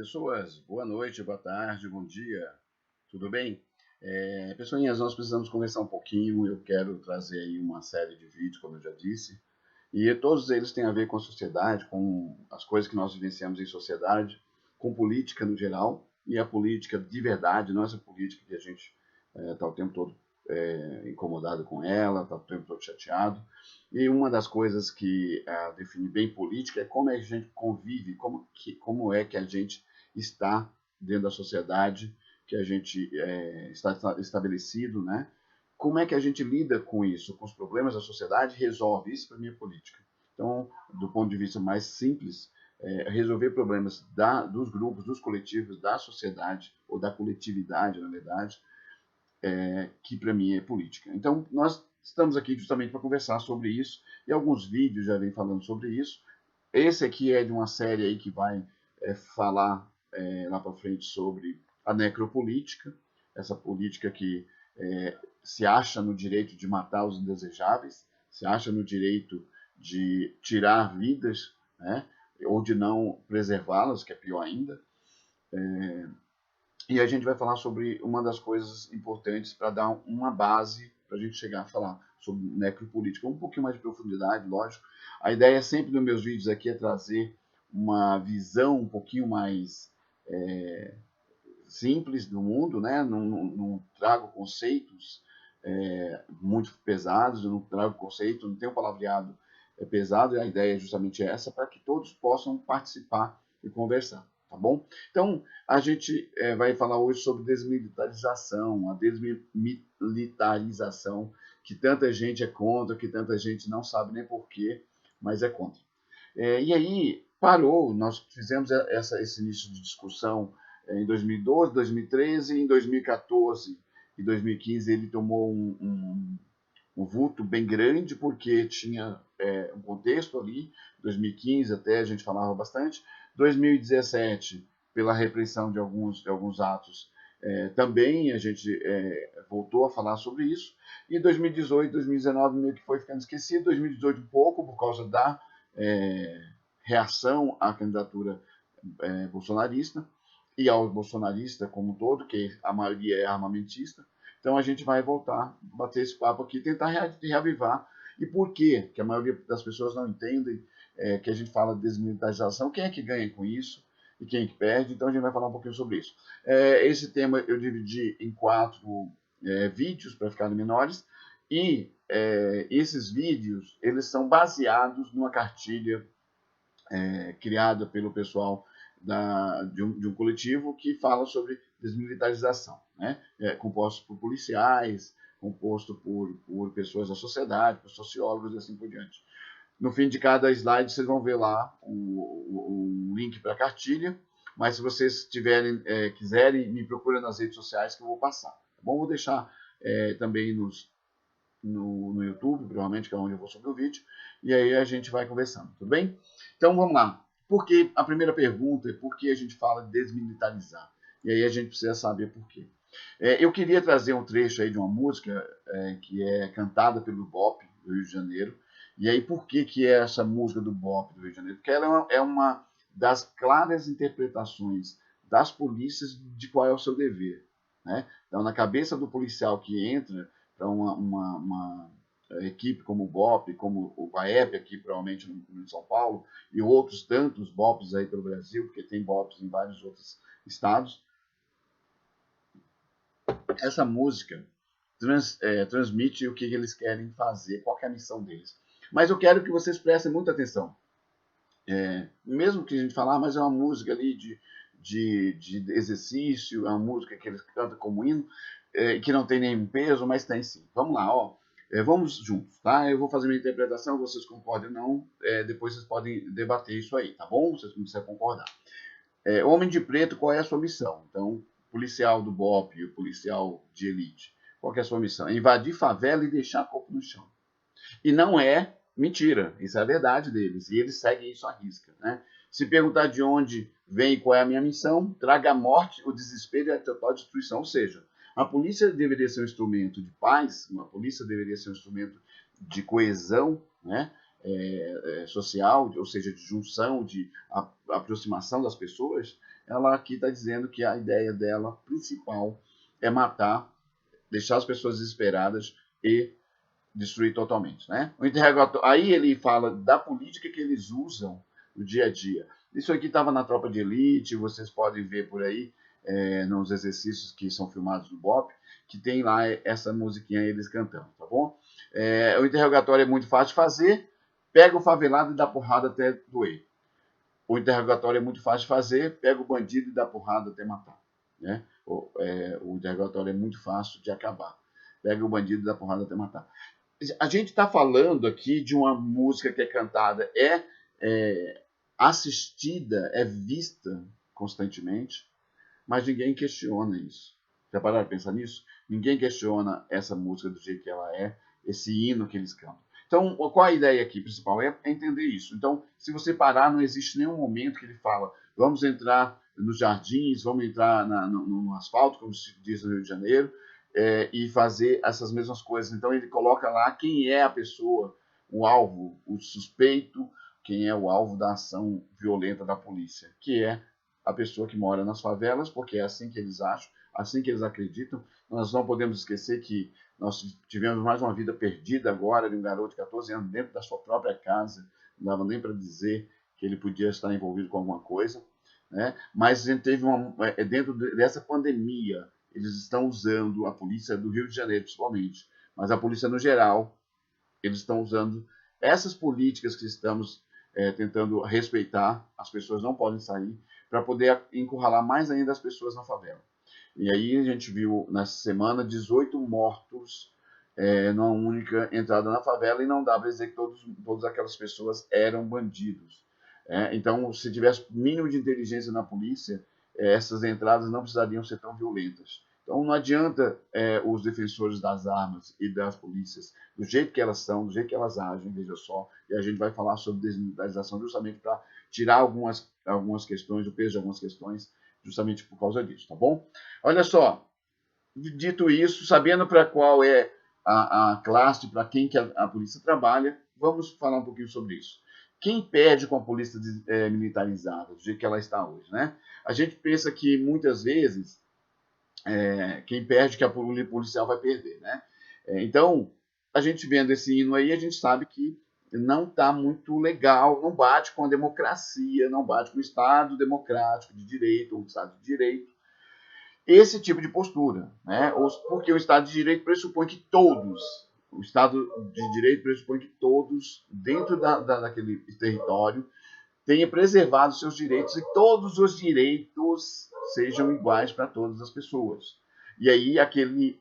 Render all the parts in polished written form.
Pessoas, boa noite, boa tarde, bom dia, tudo bem? Pessoinhas, nós precisamos conversar um pouquinho. Eu quero trazer aí uma série de vídeos, como eu já disse, e todos eles têm a ver com a sociedade, com as coisas que nós vivenciamos em sociedade, com política no geral, e a política de verdade, não essa política que a gente está o tempo todo incomodado com ela, está o tempo todo chateado. E uma das coisas que define bem política é como é que a gente convive, como é que a gente está dentro da sociedade, que a gente está estabelecido, né? Como é que a gente lida com isso, com os problemas da sociedade, resolve isso. Para mim é política. Então, do ponto de vista mais simples, resolver problemas dos grupos, dos coletivos, da sociedade, ou da coletividade, na verdade, que para mim é política. Então, nós estamos aqui justamente para conversar sobre isso, e alguns vídeos já vêm falando sobre isso. Esse aqui é de uma série aí que vai falar lá para frente sobre a necropolítica, essa política que se acha no direito de matar os indesejáveis, se acha no direito de tirar vidas, né, ou de não preservá-las, que é pior ainda. E a gente vai falar sobre uma das coisas importantes para dar uma base para a gente chegar a falar sobre necropolítica, um pouquinho mais de profundidade, lógico. A ideia sempre nos meus vídeos aqui é trazer uma visão um pouquinho mais simples do mundo, né? Não trago conceitos muito pesados, eu não trago conceito, não tenho palavreado pesado, e a ideia é justamente essa, para que todos possam participar e conversar, tá bom? Então, a gente vai falar hoje sobre desmilitarização, a desmilitarização, que tanta gente é contra, que tanta gente não sabe nem porquê, mas é contra. E aí, parou, nós fizemos esse início de discussão em 2012, 2013, em 2014 e 2015 ele tomou um vulto bem grande, porque tinha um contexto ali. 2015 até a gente falava bastante. 2017, pela repressão de alguns atos, também a gente voltou a falar sobre isso. E 2018, 2019 meio que foi ficando esquecido. 2018 um pouco por causa da reação à candidatura bolsonarista e ao bolsonarista como um todo, que a maioria é armamentista. Então a gente vai voltar, bater esse papo aqui, tentar reavivar. E por quê? Que a maioria das pessoas não entendem que a gente fala de desmilitarização, quem é que ganha com isso e quem é que perde. Então a gente vai falar um pouquinho sobre isso. Esse tema eu dividi em 4 vídeos para ficarem menores, e esses vídeos eles são baseados numa cartilha criada pelo pessoal de um coletivo que fala sobre desmilitarização, né? Composto por policiais, composto por pessoas da sociedade, por sociólogos e assim por diante. No fim de cada slide vocês vão ver lá o link para a cartilha, mas se vocês quiserem, me procurem nas redes sociais que eu vou passar. Tá bom? Vou deixar também no YouTube, provavelmente, que é onde eu vou subir o vídeo, e aí a gente vai conversando, tudo bem? Então vamos lá. A primeira pergunta é por que a gente fala de desmilitarizar? E aí a gente precisa saber por quê. Eu queria trazer um trecho aí de uma música que é cantada pelo BOP do Rio de Janeiro. E aí por que é essa música do BOP do Rio de Janeiro? Porque ela é uma das claras interpretações das polícias de qual é o seu dever, né? Então, na cabeça do policial que entra para uma equipe como o BOP, como o VAEP aqui, provavelmente no São Paulo, e outros tantos BOPs aí pelo Brasil, porque tem BOPs em vários outros estados. Essa música transmite o que eles querem fazer, qual que é a missão deles. Mas eu quero que vocês prestem muita atenção. Mesmo que a gente fale, mas é uma música ali de exercício, é uma música que eles cantam como hino, que não tem nenhum peso, mas tem sim. Vamos lá, ó. Vamos juntos, tá? Eu vou fazer minha interpretação, vocês concordem ou não, depois vocês podem debater isso aí, tá bom? Vocês não precisam concordar. Homem de Preto, qual é a sua missão? Então, policial do BOP, o policial de elite, qual é a sua missão? É invadir favela e deixar corpo no chão. E não é mentira, isso é a verdade deles, e eles seguem isso à risca, né? Se perguntar de onde vem e qual é a minha missão, traga a morte, o desespero e a total destruição. Ou seja, a polícia deveria ser um instrumento de paz, uma polícia deveria ser um instrumento de coesão, né? Social, ou seja, de junção, de aproximação das pessoas, ela aqui está dizendo que a ideia dela principal é matar, deixar as pessoas desesperadas e destruir totalmente, né? O interrogatório, aí ele fala da política que eles usam no dia a dia. Isso aqui estava na Tropa de Elite, vocês podem ver por aí, nos exercícios que são filmados no BOPE, que tem lá essa musiquinha eles cantando, tá bom? O interrogatório é muito fácil de fazer, pega o favelado e dá porrada até doer. O interrogatório é muito fácil de fazer, pega o bandido e dá porrada até matar, né? O interrogatório é muito fácil de acabar. Pega o bandido e dá porrada até matar. A gente está falando aqui de uma música que é cantada, assistida, é vista constantemente, mas ninguém questiona isso. Já pararam de pensar nisso? Ninguém questiona essa música do jeito que ela é, esse hino que eles cantam. Então, qual a ideia aqui principal? É entender isso. Então, se você parar, não existe nenhum momento que ele fala, vamos entrar nos jardins, vamos entrar no asfalto, como se diz no Rio de Janeiro, e fazer essas mesmas coisas. Então, ele coloca lá quem é a pessoa, o alvo, o suspeito, quem é o alvo da ação violenta da polícia, que é a pessoa que mora nas favelas, porque é assim que eles acham, assim que eles acreditam. Nós não podemos esquecer que nós tivemos mais uma vida perdida agora de um garoto de 14 anos dentro da sua própria casa, não dava nem para dizer que ele podia estar envolvido com alguma coisa, né? Mas a gente teve dentro dessa pandemia, eles estão usando, a polícia do Rio de Janeiro principalmente, mas a polícia no geral, eles estão usando essas políticas que estamos tentando respeitar, as pessoas não podem sair, para poder encurralar mais ainda as pessoas na favela. E aí a gente viu nessa semana 18 mortos numa única entrada na favela, e não dá para dizer que todas aquelas pessoas eram bandidos. Então, se tivesse mínimo de inteligência na polícia, essas entradas não precisariam ser tão violentas. Então, não adianta os defensores das armas e das polícias, do jeito que elas são, do jeito que elas agem, veja só, e a gente vai falar sobre desmilitarização justamente para tirar algumas questões, o peso de algumas questões, justamente por causa disso, tá bom? Olha só, dito isso, sabendo para qual é a classe, para quem que a polícia trabalha, vamos falar um pouquinho sobre isso. Quem perde com a polícia militarizada, do jeito que ela está hoje, né? A gente pensa que muitas vezes quem perde que a policial vai perder, né? Então, a gente vendo esse hino aí, a gente sabe que não está muito legal, não bate com a democracia, não bate com o Estado democrático de direito, ou o Estado de direito, esse tipo de postura, né? Porque o Estado de Direito pressupõe que todos, o Estado de Direito pressupõe que todos, dentro daquele território, tenham preservado seus direitos e todos os direitos sejam iguais para todas as pessoas. E aí aquele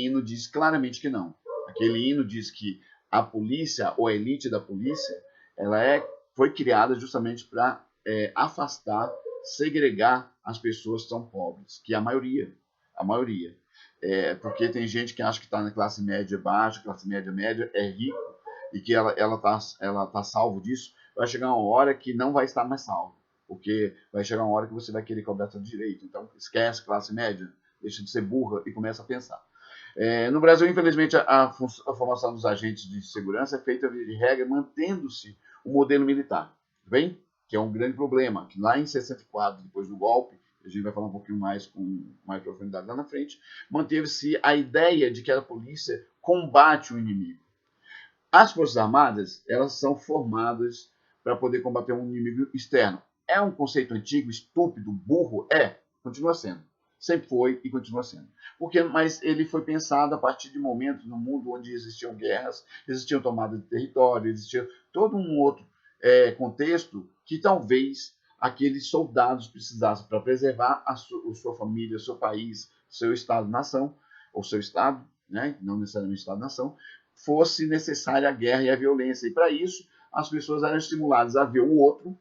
hino diz claramente que não. Aquele hino diz que a polícia, ou a elite da polícia, ela foi criada justamente para afastar, segregar as pessoas que são pobres, que é a maioria. A maioria. Porque tem gente que acha que está na classe média baixa, classe média média, é rico, e que ela tá salvo disso. Vai chegar uma hora que não vai estar mais salvo, porque vai chegar uma hora que você vai querer cobrar seu direito. Então, esquece classe média, deixa de ser burra e começa a pensar. No Brasil, infelizmente, a formação dos agentes de segurança é feita de regra mantendo-se o modelo militar, bem? Que é um grande problema, que lá em 64, depois do golpe, a gente vai falar um pouquinho mais com mais profundidade lá na frente, manteve-se a ideia de que a polícia combate o inimigo. As Forças Armadas, elas são formadas para poder combater um inimigo externo. É um conceito antigo, estúpido, burro? Continua sendo. Sempre foi e continua sendo. Mas ele foi pensado a partir de momentos no mundo onde existiam guerras, existiam tomadas de território, existia todo um outro contexto que talvez aqueles soldados precisassem para preservar a sua família, seu país, seu Estado-nação, ou seu Estado, né? Não necessariamente Estado-nação, fosse necessária a guerra e a violência. E para isso, as pessoas eram estimuladas a ver o outro,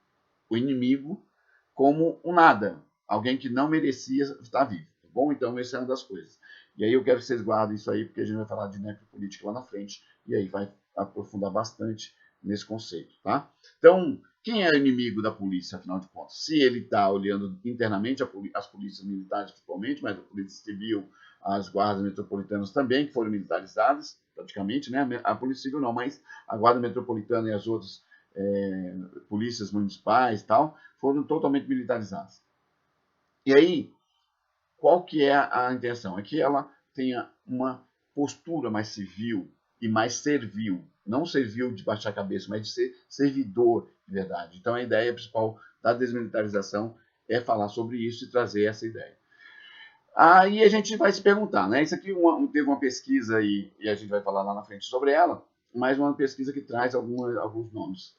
o inimigo, como um nada, alguém que não merecia estar vivo. Tá bom? Então, essa é uma das coisas. E aí eu quero que vocês guardem isso aí, porque a gente vai falar de necropolítica lá na frente, e aí vai aprofundar bastante nesse conceito, tá? Então, quem é o inimigo da polícia, afinal de contas? Se ele está olhando internamente as polícias militares, principalmente, mas a polícia civil, as guardas metropolitanas também, que foram militarizadas, praticamente, né? A polícia civil não, mas a guarda metropolitana e as outras polícias municipais e tal, foram totalmente militarizadas. E aí, qual que é a intenção? É que ela tenha uma postura mais civil e mais servil. Não servil de baixar a cabeça, mas de ser servidor de verdade. Então a ideia principal da desmilitarização é falar sobre isso e trazer essa ideia. Aí a gente vai se perguntar, né? Isso aqui teve uma pesquisa e a gente vai falar lá na frente sobre ela, mas uma pesquisa que traz alguns nomes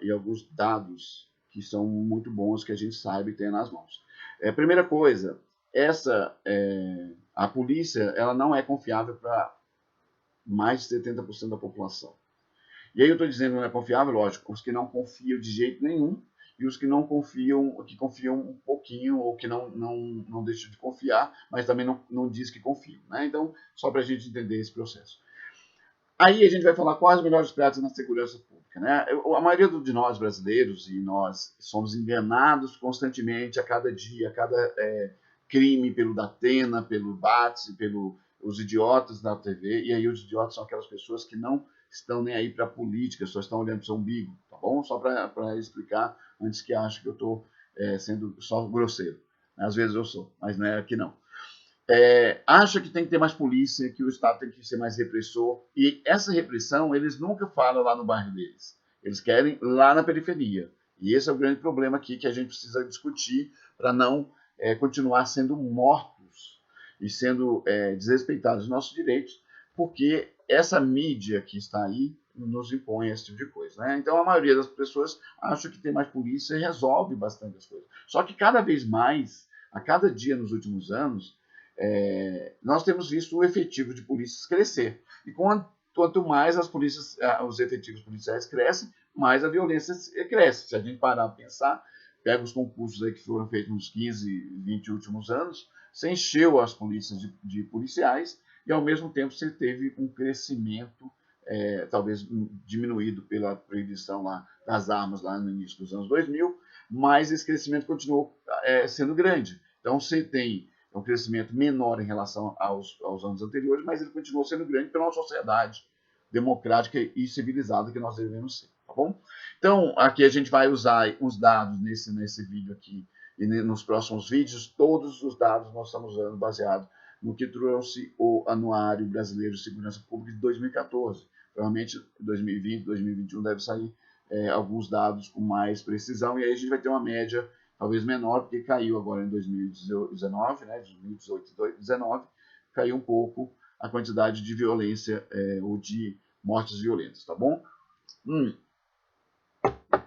e alguns dados que são muito bons que a gente sabe ter nas mãos. Primeira coisa, a polícia ela não é confiável para mais de 70% da população. E aí eu estou dizendo não é confiável, lógico, os que não confiam de jeito nenhum e os que não confiam, que confiam um pouquinho ou que não deixam de confiar, mas também não diz que confiam. Né? Então, só para a gente entender esse processo. Aí a gente vai falar quais as melhores práticas na segurança pública. Né? A maioria de nós brasileiros, e nós somos enganados constantemente a cada dia, a cada crime pelo Datena, pelo BATS, pelos idiotas da TV, e aí os idiotas são aquelas pessoas que não estão nem aí para a política, só estão olhando para o seu umbigo, tá bom? Só para explicar, antes que achem que eu estou sendo só grosseiro. Às vezes eu sou, mas não é aqui não. Acha que tem que ter mais polícia, que o Estado tem que ser mais repressor, e essa repressão eles nunca falam lá no bairro deles, eles querem lá na periferia. E esse é o grande problema aqui que a gente precisa discutir para não continuar sendo mortos e sendo desrespeitados os nossos direitos, porque essa mídia que está aí nos impõe esse tipo de coisa. Né? Então a maioria das pessoas acha que ter mais polícia resolve bastante as coisas. Só que cada vez mais, a cada dia nos últimos anos, nós temos visto o efetivo de polícias crescer. E quanto mais os efetivos policiais crescem, mais a violência cresce. Se a gente parar a pensar, pega os concursos aí que foram feitos nos 15, 20 últimos anos, você encheu as polícias de policiais e, ao mesmo tempo, você teve um crescimento, talvez diminuído pela proibição lá das armas lá no início dos anos 2000, mas esse crescimento continuou sendo grande. Então, você tem um crescimento menor em relação aos anos anteriores, mas ele continuou sendo grande pela sociedade democrática e civilizada que nós devemos ser, tá bom? Então, aqui a gente vai usar os dados nesse vídeo aqui e nos próximos vídeos, todos os dados nós estamos usando baseado no que trouxe o Anuário Brasileiro de Segurança Pública de 2014. Provavelmente 2020, 2021 deve sair alguns dados com mais precisão, e aí a gente vai ter uma média talvez menor, porque caiu agora em 2019, né, 2018 e 2019, caiu um pouco a quantidade de violência ou de mortes violentas, tá bom?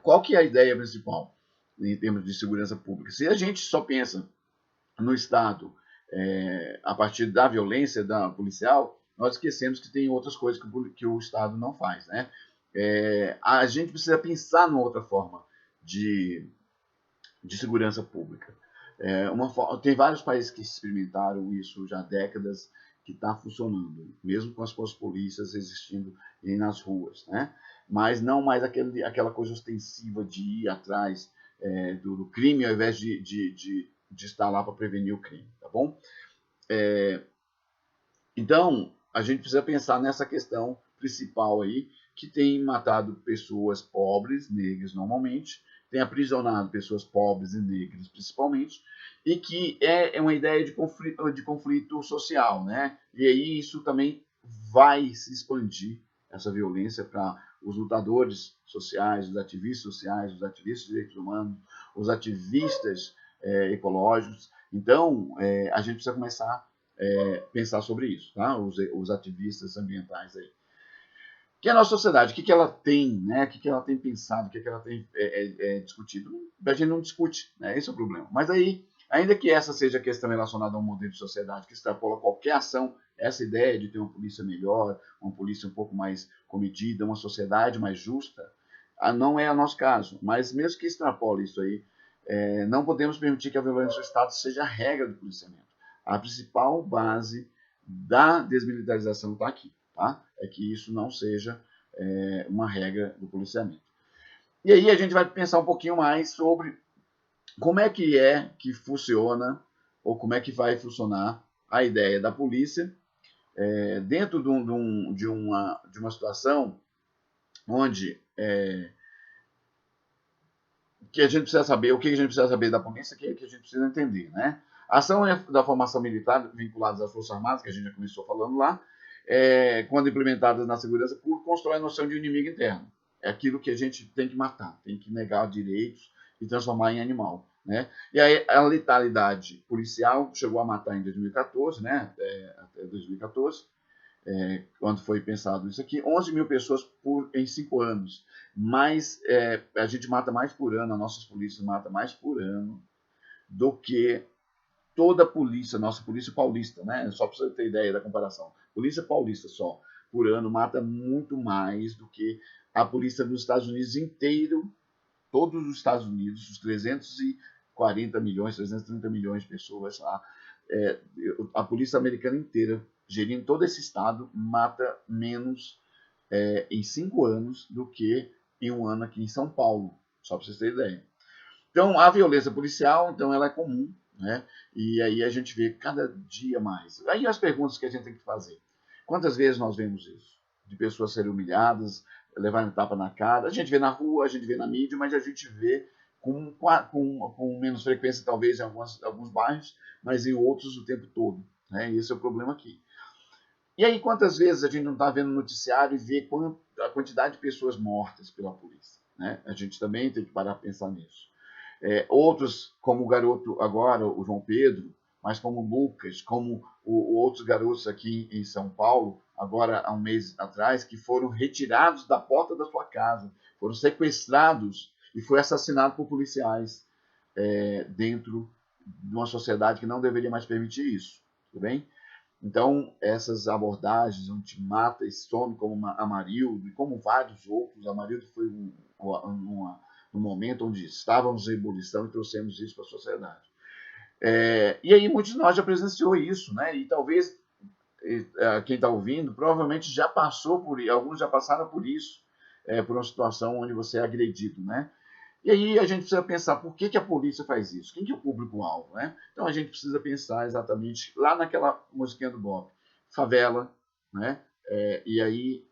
Qual que é a ideia principal em termos de segurança pública? Se a gente só pensa no Estado a partir da violência da policial, nós esquecemos que tem outras coisas que o Estado não faz, né? A gente precisa pensar numa outra forma de segurança pública. Tem vários países que experimentaram isso já há décadas, que está funcionando, mesmo com as suas polícias existindo nas ruas, né? Mas não mais aquela coisa ostensiva de ir atrás do crime ao invés de estar lá para prevenir o crime, tá bom? Então, a gente precisa pensar nessa questão principal aí, que tem matado pessoas pobres, negras normalmente, tem aprisionado pessoas pobres e negras principalmente, e que é uma ideia de conflito social, né? E aí isso também vai se expandir, essa violência, para os lutadores sociais, os ativistas de direitos humanos, os ativistas ecológicos. Então, a gente precisa começar pensar sobre isso, tá? Os ativistas ambientais aí. Que a nossa sociedade, o que ela tem, né? O que ela tem pensado, o que ela tem discutido? A gente não discute, né? Esse é o problema. Mas aí, ainda que essa seja a questão relacionada a um modelo de sociedade que extrapola qualquer ação, essa ideia de ter uma polícia melhor, uma polícia um pouco mais comedida, uma sociedade mais justa, não é o nosso caso. Mas mesmo que extrapole isso aí, não podemos permitir que a violência do Estado seja a regra do policiamento. A principal base da desmilitarização está aqui, tá? É que isso não seja uma regra do policiamento. E aí a gente vai pensar um pouquinho mais sobre como é que funciona, ou como é que vai funcionar a ideia da polícia dentro de uma situação onde que a gente precisa saber, o que a gente precisa saber da polícia, que a gente precisa entender, né? A ação da formação militar vinculadas às Forças Armadas, que a gente já começou falando lá, quando implementadas na segurança pública, constrói a noção de um inimigo interno. É aquilo que a gente tem que matar, tem que negar direitos e transformar em animal, né? E aí a letalidade policial chegou a matar em 2014, né? Até 2014, quando foi pensado isso aqui, 11 mil pessoas em 5 anos. Mas a gente mata mais por ano, as nossas polícias matam mais por ano do que toda a polícia, nossa polícia paulista, né? Só para você ter ideia da comparação. Polícia paulista só, por ano, mata muito mais do que a polícia dos Estados Unidos inteiro, todos os Estados Unidos, os 340 milhões, 330 milhões de pessoas lá, a polícia americana inteira, gerindo todo esse estado, mata menos em 5 anos do que em um ano aqui em São Paulo, só para vocês terem ideia. Então, a violência policial, então, ela é comum, né? E aí a gente vê cada dia mais. Aí as perguntas que a gente tem que fazer. Quantas vezes nós vemos isso? De pessoas serem humilhadas, levarem tapa na cara. A gente vê na rua, a gente vê na mídia, mas a gente vê com menos frequência, talvez, em alguns bairros, mas em outros o tempo todo. Né? Esse é o problema aqui. E aí, quantas vezes a gente não está vendo no noticiário e vê a quantidade de pessoas mortas pela polícia? Né? A gente também tem que parar para pensar nisso. Outros, como o garoto agora, o João Pedro, mas como o Lucas, como outros garotos aqui em São Paulo, agora há um mês atrás, que foram retirados da porta da sua casa, foram sequestrados e foi assassinado por policiais dentro de uma sociedade que não deveria mais permitir isso, tudo bem? Então, essas abordagens onde mata e some, como Amarildo e como vários outros, Amarildo foi um momento onde estávamos em ebulição e trouxemos isso para a sociedade. E aí muitos de nós já presenciou isso, né? E talvez quem está ouvindo provavelmente já passou por isso, alguns já passaram por isso, por uma situação onde você é agredido, né? E aí a gente precisa pensar por que a polícia faz isso, quem que é o público-alvo, né? Então a gente precisa pensar exatamente lá naquela musiquinha do Bob, favela, né? E aí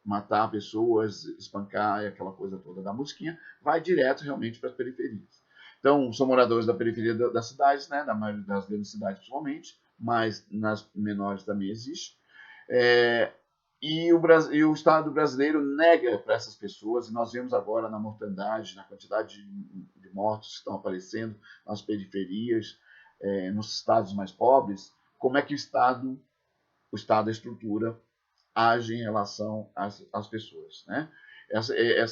matar pessoas, espancar e aquela coisa toda da musiquinha, vai direto realmente para as periferias. Então, são moradores da periferia das cidades, né? Da maioria das grandes cidades principalmente, mas nas menores também existe. E o Estado brasileiro nega para essas pessoas, e nós vemos agora na mortandade, na quantidade de mortos que estão aparecendo nas periferias, nos estados mais pobres, como é que o Estado, a estrutura, age em relação às pessoas. Né?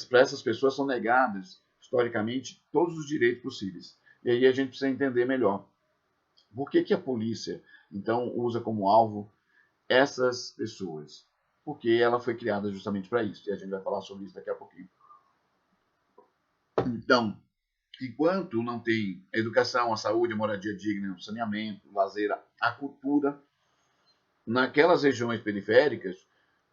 Para essas pessoas são negadas, historicamente, todos os direitos possíveis. E aí a gente precisa entender melhor. Por que a polícia, então, usa como alvo essas pessoas? Porque ela foi criada justamente para isso. E a gente vai falar sobre isso daqui a pouquinho. Então, enquanto não tem a educação, a saúde, a moradia digna, o saneamento, o lazer, a cultura, naquelas regiões periféricas,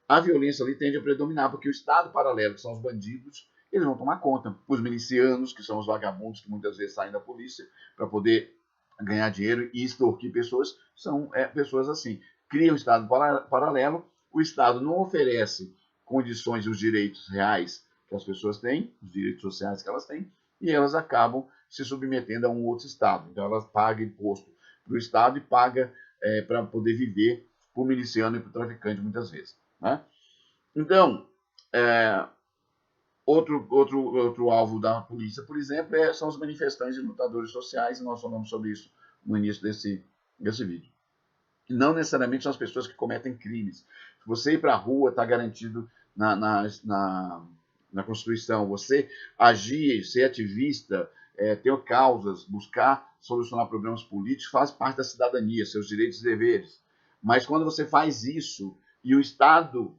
a violência ali tende a predominar, porque o Estado paralelo, que são os bandidos, eles vão tomar conta. Os milicianos, que são os vagabundos que muitas vezes saem da polícia para poder ganhar dinheiro e extorquir pessoas, são pessoas assim. Criam um Estado paralelo, o Estado não oferece condições e os direitos reais que as pessoas têm, os direitos sociais que elas têm, e elas acabam se submetendo a um outro Estado. Então elas pagam imposto para o Estado e pagam para poder viver para o miliciano e para o traficante muitas vezes. Né? Então, outro alvo da polícia, por exemplo, são os manifestantes e lutadores sociais, e nós falamos sobre isso no início desse vídeo. Não necessariamente são as pessoas que cometem crimes. Se você ir para a rua, está garantido na Constituição. Você agir, ser ativista, ter causas, buscar solucionar problemas políticos, faz parte da cidadania, seus direitos e deveres. Mas quando você faz isso e o Estado,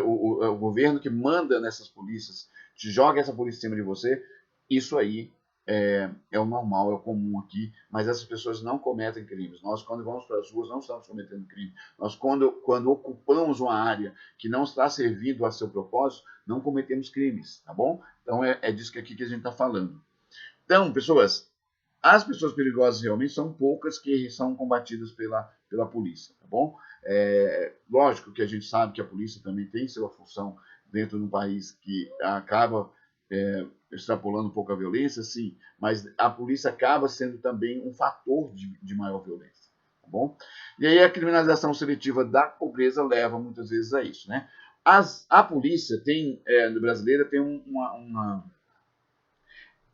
o governo que manda nessas polícias, te joga essa polícia em cima de você, isso aí é o normal, é o comum aqui, mas essas pessoas não cometem crimes. Nós, quando vamos para as ruas, não estamos cometendo crime. Nós, quando ocupamos uma área que não está servindo a seu propósito, não cometemos crimes, tá bom? Então, é disso que aqui que a gente está falando. Então, pessoas, as pessoas perigosas realmente são poucas que são combatidas pela polícia, tá bom? Lógico que a gente sabe que a polícia também tem sua função dentro de um país que acaba extrapolando um pouco a violência, sim, mas a polícia acaba sendo também um fator de maior violência, tá bom? E aí a criminalização seletiva da pobreza leva muitas vezes a isso, né? A polícia tem, brasileira tem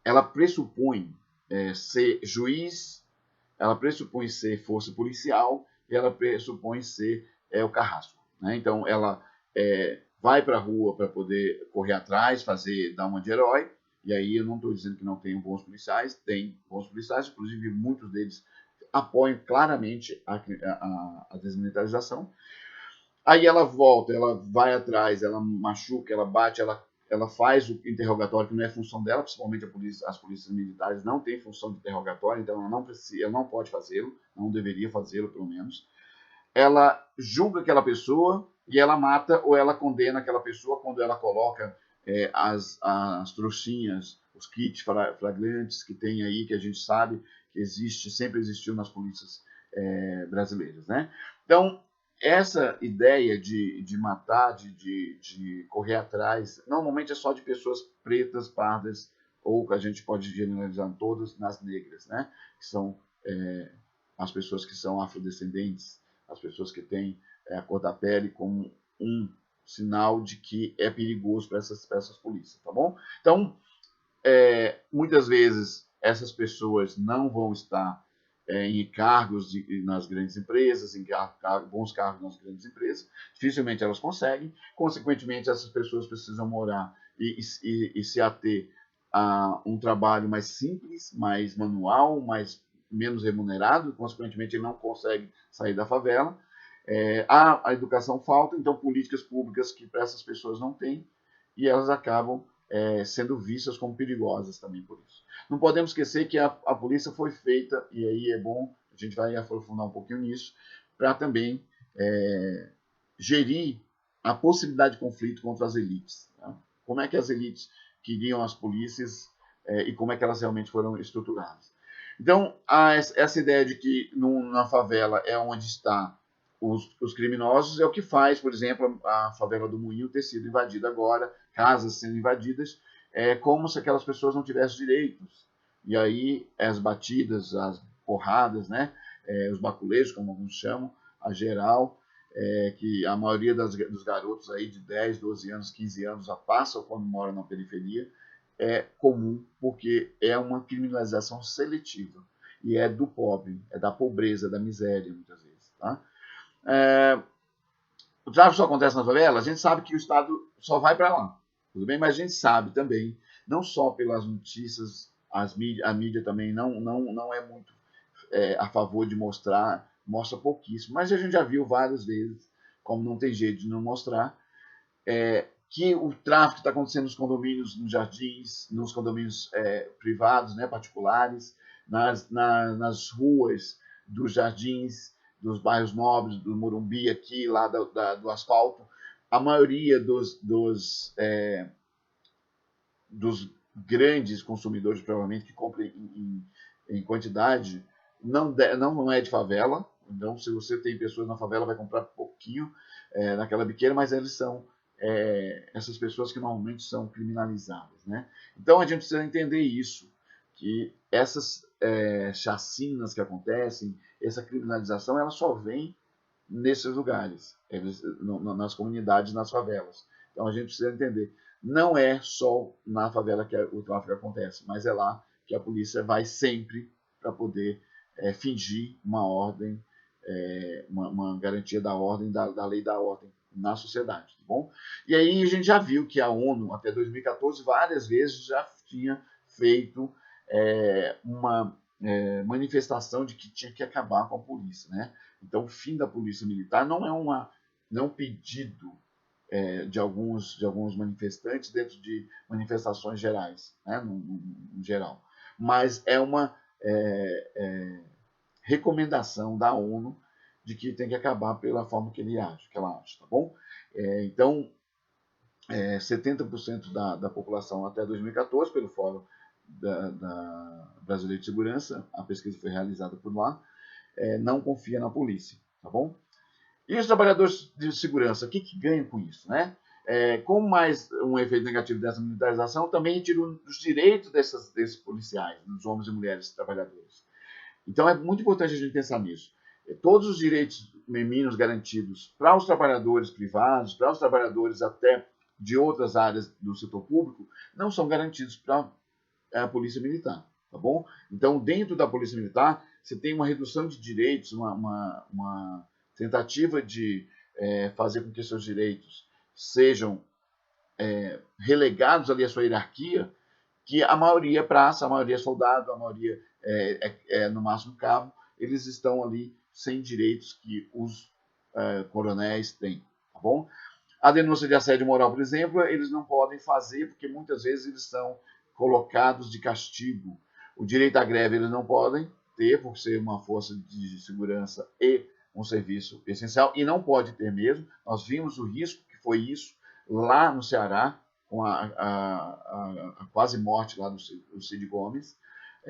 ela pressupõe ser juiz, ela pressupõe ser força policial e ela pressupõe ser o carrasco, né? Então ela vai para a rua para poder correr atrás, dar uma de herói. E aí eu não estou dizendo que não tem bons policiais, tem bons policiais, inclusive muitos deles apoiam claramente a desmilitarização. Aí ela volta, ela vai atrás, ela machuca, ela bate, ela faz o interrogatório, que não é função dela, principalmente as polícias militares não têm função de interrogatório, então ela não pode fazê-lo, não deveria fazê-lo, pelo menos. Ela julga aquela pessoa e ela mata ou ela condena aquela pessoa quando ela coloca as trouxinhas, os kits flagrantes que tem aí, que a gente sabe que sempre existiu nas polícias brasileiras, né? Então, essa ideia de matar, de correr atrás, normalmente é só de pessoas pretas, pardas, ou que a gente pode generalizar todas, nas negras, né? Que são as pessoas que são afrodescendentes, as pessoas que têm a cor da pele como um sinal de que é perigoso para essas polícias, tá bom? Então, muitas vezes essas pessoas não vão estar em cargos nas grandes empresas, em bons cargos nas grandes empresas, dificilmente elas conseguem, consequentemente essas pessoas precisam morar e se ater a um trabalho mais simples, mais manual, menos remunerado, consequentemente ele não consegue sair da favela. A educação falta, então políticas públicas que para essas pessoas não tem, e elas acabam sendo vistas como perigosas também por isso. Não podemos esquecer que a polícia foi feita, e aí é bom, a gente vai aprofundar um pouquinho nisso, para também gerir a possibilidade de conflito contra as elites. Tá? Como é que as elites queriam as polícias e como é que elas realmente foram estruturadas. Então, essa ideia de que na favela é onde está os criminosos é o que faz, por exemplo, a favela do Moinho ter sido invadida agora, casas sendo invadidas, como se aquelas pessoas não tivessem direitos. E aí as batidas, as porradas, né, os baculejos, como alguns chamam, a geral, que a maioria dos garotos aí de 10, 12 anos, 15 anos já passam quando moram na periferia, é comum, porque é uma criminalização seletiva. E é do pobre, é da pobreza, da miséria, muitas vezes. Tá? O tráfico só acontece na favela, a gente sabe que o Estado só vai para lá, tudo bem? Mas a gente sabe também, não só pelas notícias, a mídia também não é muito a favor de mostra pouquíssimo, mas a gente já viu várias vezes, como não tem jeito de não mostrar, que o tráfico está acontecendo nos condomínios, nos jardins, nos condomínios privados, né, particulares, nas ruas dos jardins, dos bairros nobres, do Morumbi aqui, lá do asfalto. A maioria dos grandes consumidores, provavelmente, que compram em quantidade, não é de favela. Então, se você tem pessoas na favela, vai comprar pouquinho naquela biqueira, mas eles são essas pessoas que normalmente são criminalizadas, né? Então a gente precisa entender isso, que essas chacinas que acontecem, essa criminalização, ela só vem nesses lugares, nas comunidades, nas favelas. Então a gente precisa entender, não é só na favela que o tráfico acontece, mas é lá que a polícia vai sempre para poder fingir uma ordem, uma garantia da ordem, da lei da ordem na sociedade, tá bom? E aí a gente já viu que a ONU, até 2014, várias vezes já tinha feito uma manifestação de que tinha que acabar com a polícia, né? Então, o fim da polícia militar não é um pedido de alguns manifestantes dentro de manifestações gerais, né? no geral, mas é uma recomendação da ONU de que tem que acabar pela forma que ela acha, tá bom? Então, 70% da população até 2014, pelo Fórum da Brasileira de Segurança, a pesquisa foi realizada por lá, não confia na polícia, tá bom? E os trabalhadores de segurança, o que ganham com isso, né? como mais um efeito negativo dessa militarização, também retira os direitos desses policiais, dos homens e mulheres trabalhadores. Então é muito importante a gente pensar nisso. Todos os direitos mínimos garantidos para os trabalhadores privados, para os trabalhadores até de outras áreas do setor público, não são garantidos para a Polícia Militar, tá bom? Então, dentro da Polícia Militar, você tem uma redução de direitos, uma tentativa de fazer com que seus direitos sejam relegados ali à sua hierarquia, que a maioria é praça, a maioria é soldado, a maioria no máximo cabo, eles estão ali sem direitos que os coronéis têm, tá bom? A denúncia de assédio moral, por exemplo, eles não podem fazer porque muitas vezes eles são colocados de castigo. O direito à greve eles não podem ter por ser uma força de segurança e um serviço essencial, e não pode ter mesmo. Nós vimos o risco que foi isso lá no Ceará, com a quase morte lá do Cid Gomes.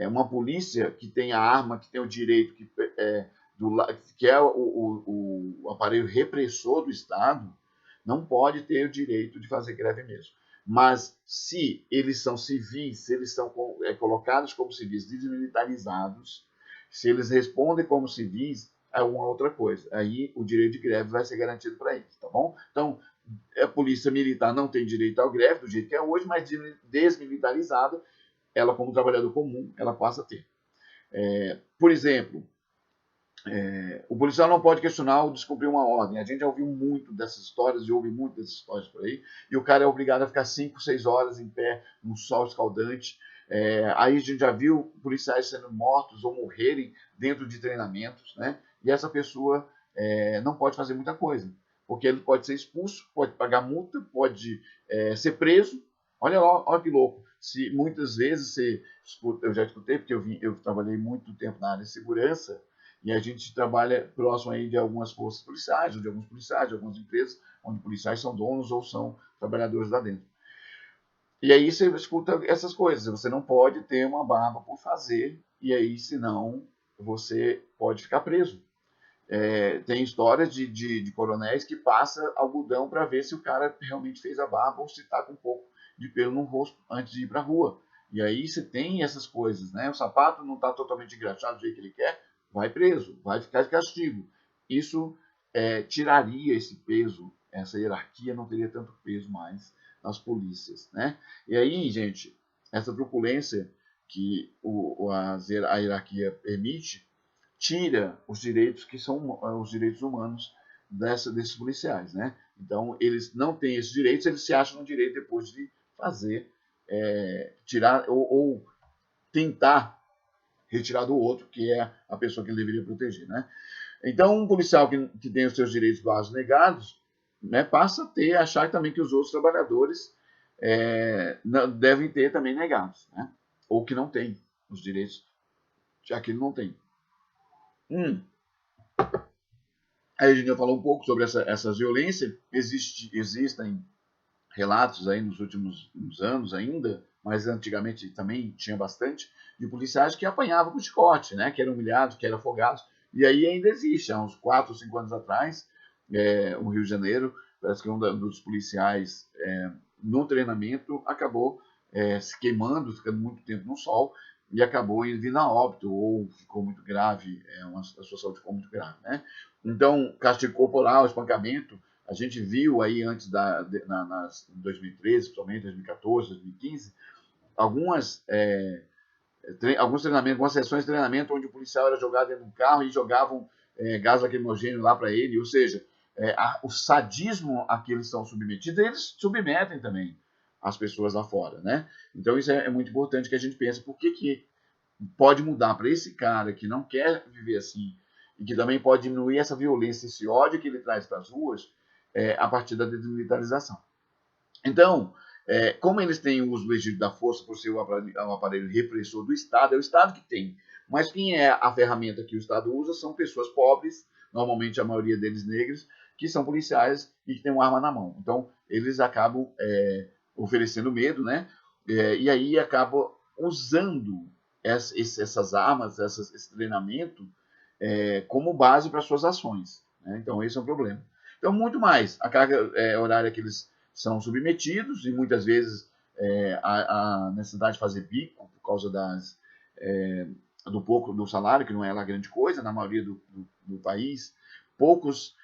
Uma polícia que tem a arma, que tem o direito, que é o aparelho repressor do Estado, não pode ter o direito de fazer greve mesmo. Mas se eles são civis, se eles são colocados como civis desmilitarizados, se eles respondem como civis, é uma outra coisa. Aí o direito de greve vai ser garantido para eles, tá bom? Então, a polícia militar não tem direito à greve do jeito que é hoje, mas desmilitarizada, ela como trabalhador comum, ela passa a ter. Por exemplo, o policial não pode questionar ou descumprir uma ordem. A gente já ouviu muito dessas histórias, e ouve muito dessas histórias por aí, e o cara é obrigado a ficar 5, 6 horas em pé, no sol escaldante. Aí a gente já viu policiais sendo mortos ou morrerem dentro de treinamentos, né? E essa pessoa não pode fazer muita coisa, porque ele pode ser expulso, pode pagar multa, pode ser preso. Olha lá, olha que louco. Se muitas vezes eu já escutei, porque eu trabalhei muito tempo na área de segurança, e a gente trabalha próximo aí de algumas forças policiais, ou de alguns policiais, de algumas empresas, onde policiais são donos ou são trabalhadores lá dentro. E aí você escuta essas coisas. Você não pode ter uma barba por fazer, e aí, senão, você pode ficar preso. Tem histórias de coronéis que passa algodão para ver se o cara realmente fez a barba ou se está com um pouco de pelo no rosto antes de ir para a rua. E aí você tem essas coisas, né? O sapato não está totalmente engraxado do jeito que ele quer, vai preso, vai ficar de castigo. Isso tiraria esse peso, essa hierarquia não teria tanto peso mais nas polícias, né? E aí, gente, essa truculência que a hierarquia permite tira os direitos que são os direitos humanos desses policiais, né? Então, eles não têm esses direitos, eles se acham no direito depois de fazer, tirar ou tentar retirar do outro, que é a pessoa que ele deveria proteger, né? Então, um policial que tem os seus direitos básicos negados, né, passa a achar também que os outros trabalhadores devem ter também negados, né? Ou que não tem os direitos, já que ele não tem. Aí a gente já falou um pouco sobre essas violências. Existem relatos aí nos últimos anos ainda, mas antigamente também tinha bastante, de policiais que apanhavam com chicote, né? Que eram humilhados, que eram afogados. E aí ainda existe, há uns 4 ou 5 anos atrás, no Rio de Janeiro, parece que um dos policiais, no treinamento, acabou se queimando, ficando muito tempo no sol, e acabou vindo a óbito, ou ficou muito grave, a sua saúde ficou muito grave, né? Então, castigo corporal, espancamento, a gente viu aí antes em 2013, principalmente 2014, 2015, alguns treinamentos, algumas sessões de treinamento onde o policial era jogado dentro do carro e jogavam gás lacrimogêneo lá para ele, ou seja, o sadismo a que eles são submetidos, eles submetem também as pessoas lá fora, né? Então isso é muito importante que a gente pense por que pode mudar para esse cara que não quer viver assim e que também pode diminuir essa violência, esse ódio que ele traz para as ruas a partir da desmilitarização. Então, como eles têm o uso legítimo da força por ser o aparelho repressor do Estado, é o Estado que tem. Mas quem é a ferramenta que o Estado usa são pessoas pobres, normalmente a maioria deles negros, que são policiais e que têm uma arma na mão. Então, eles acabam oferecendo medo, né? E aí acabam usando essas armas, esse treinamento, como base para suas ações, né? Então, esse é um problema. Então, muito mais. A carga horária que eles são submetidos e muitas vezes a necessidade de fazer bico por causa do salário, que não é lá grande coisa na maioria do país. Poucos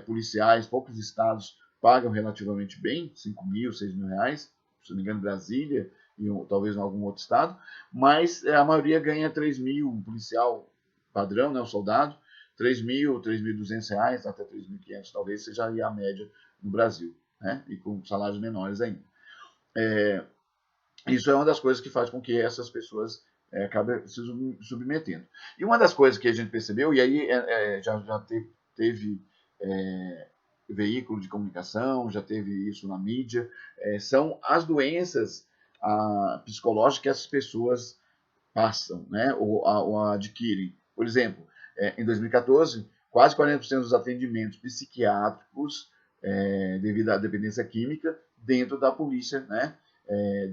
policiais, poucos estados pagam relativamente bem, 5 mil, 6 mil reais, se não me engano, Brasília e talvez em algum outro estado, mas a maioria ganha 3 mil, um policial padrão, né, o soldado, 3 mil, 3.200 reais, até 3.500 talvez seja aí a média no Brasil, né, e com salários menores ainda. Isso é uma das coisas que faz com que essas pessoas acabem se submetendo. E uma das coisas que a gente percebeu, e aí já teve veículo de comunicação, já teve isso na mídia, são as doenças psicológicas que essas pessoas passam, né, ou adquirem. Por exemplo, em 2014, quase 40% dos atendimentos psiquiátricos devido à dependência química dentro da polícia, né,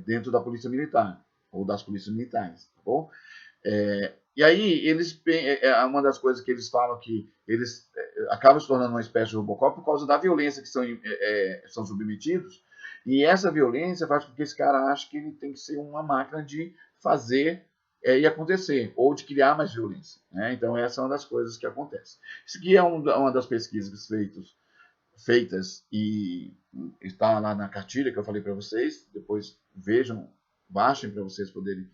dentro da polícia militar ou das polícias militares, tá bom? E aí eles, uma das coisas que eles falam que eles acabam se tornando uma espécie de Robocop por causa da violência que são submetidos, e essa violência faz com que esse cara ache que ele tem que ser uma máquina de fazer e acontecer, ou de criar mais violência, né? Então essa é uma das coisas que acontece. Isso aqui é uma das pesquisas feitas e está lá na cartilha que eu falei para vocês. Depois vejam, baixem para vocês poderem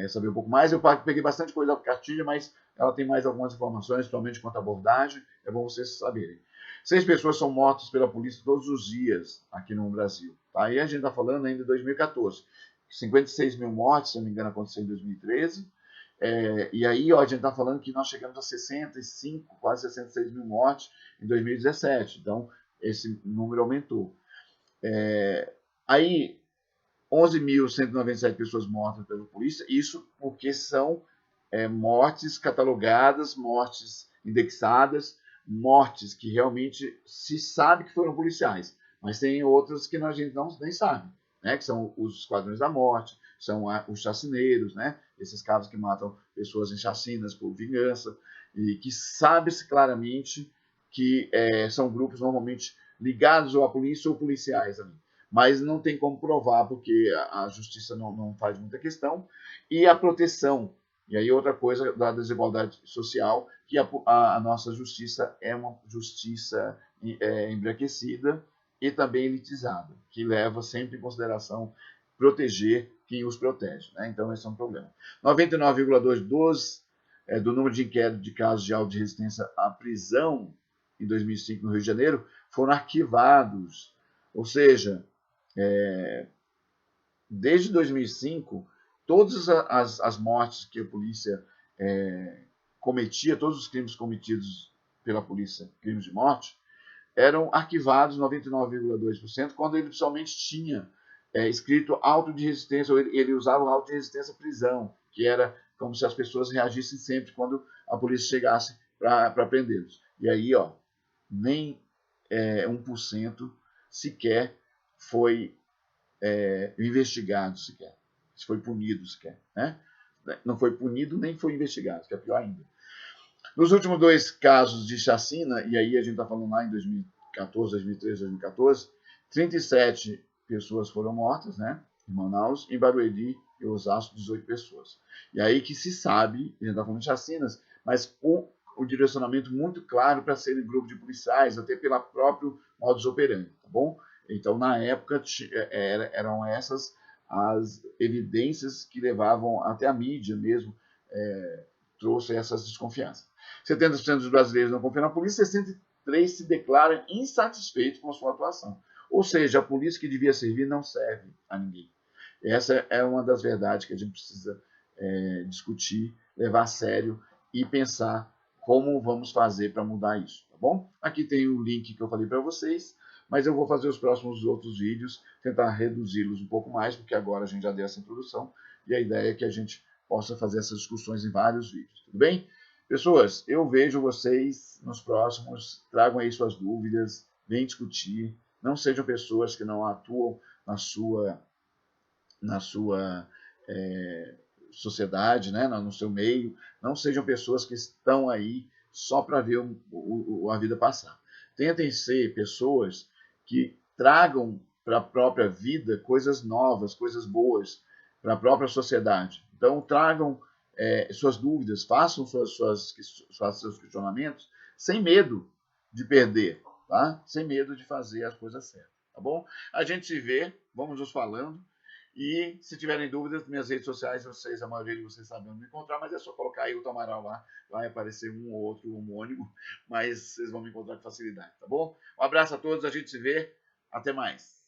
saber um pouco mais. Eu peguei bastante coisa da cartilha, mas ela tem mais algumas informações, principalmente quanto à abordagem. É bom vocês saberem. 6 pessoas são mortas pela polícia todos os dias aqui no Brasil. Tá? E a gente está falando ainda de 2014. 56 mil mortes, se não me engano, aconteceu em 2013. E aí, ó, a gente está falando que nós chegamos a 65, quase 66 mil mortes em 2017. Então, esse número aumentou. Aí, 11.197 pessoas mortas pela polícia, isso porque são mortes catalogadas, mortes indexadas, mortes que realmente se sabe que foram policiais, mas tem outras que a gente nem sabe, né? Que são os esquadrões da morte, são os chacineiros, né? Esses caras que matam pessoas em chacinas por vingança, e que sabe-se claramente que são grupos normalmente ligados ou à polícia ou policiais ali. Mas não tem como provar, porque a justiça não faz muita questão. E a proteção, e aí outra coisa da desigualdade social, que a nossa justiça é uma justiça embranquecida e também elitizada, que leva sempre em consideração proteger quem os protege, né? Então esse é um problema. 99,2% do número de inquéritos de casos de auto-resistência à prisão em 2005 no Rio de Janeiro foram arquivados. Ou seja, desde 2005, todas as mortes que a polícia cometia, todos os crimes cometidos pela polícia, crimes de morte, eram arquivados 99,2%, quando ele somente tinha escrito auto de resistência, ou ele usava o auto de resistência à prisão, que era como se as pessoas reagissem sempre quando a polícia chegasse para prendê-los. E aí, ó, nem 1% sequer foi investigado sequer, se foi punido sequer, né? Não foi punido nem foi investigado, que é pior ainda. Nos últimos 2 casos de chacina, e aí a gente está falando lá em 2014, 2013, 2014, 37 pessoas foram mortas, né? Em Manaus, em Barueri e Osasco, 18 pessoas. E aí que se sabe, a gente está falando de chacinas, mas com o direcionamento muito claro para serem grupo de policiais, até pelo próprio modus operandi, tá bom? Então, na época, eram essas as evidências que levavam até a mídia mesmo, trouxe essas desconfianças. 70% dos brasileiros não confiam na polícia, 63% se declaram insatisfeitos com a sua atuação. Ou seja, a polícia que devia servir não serve a ninguém. Essa é uma das verdades que a gente precisa discutir, levar a sério e pensar como vamos fazer para mudar isso, tá bom? Aqui tem o link que eu falei para vocês, mas eu vou fazer os próximos outros vídeos, tentar reduzi-los um pouco mais, porque agora a gente já deu essa introdução, e a ideia é que a gente possa fazer essas discussões em vários vídeos, tudo bem? Pessoas, eu vejo vocês nos próximos, tragam aí suas dúvidas, venham discutir, não sejam pessoas que não atuam na sua sociedade, né, no seu meio, não sejam pessoas que estão aí só para ver a vida passar. Tentem ser pessoas que tragam para a própria vida coisas novas, coisas boas para a própria sociedade. Então, tragam suas dúvidas, façam seus questionamentos sem medo de perder, tá? Sem medo de fazer as coisas certas, tá bom? A gente se vê, vamos nos falando. E se tiverem dúvidas, minhas redes sociais, a maioria de vocês sabem onde me encontrar, mas é só colocar aí o Amaral lá, vai aparecer um ou outro homônimo, mas vocês vão me encontrar com facilidade, tá bom? Um abraço a todos, a gente se vê, até mais.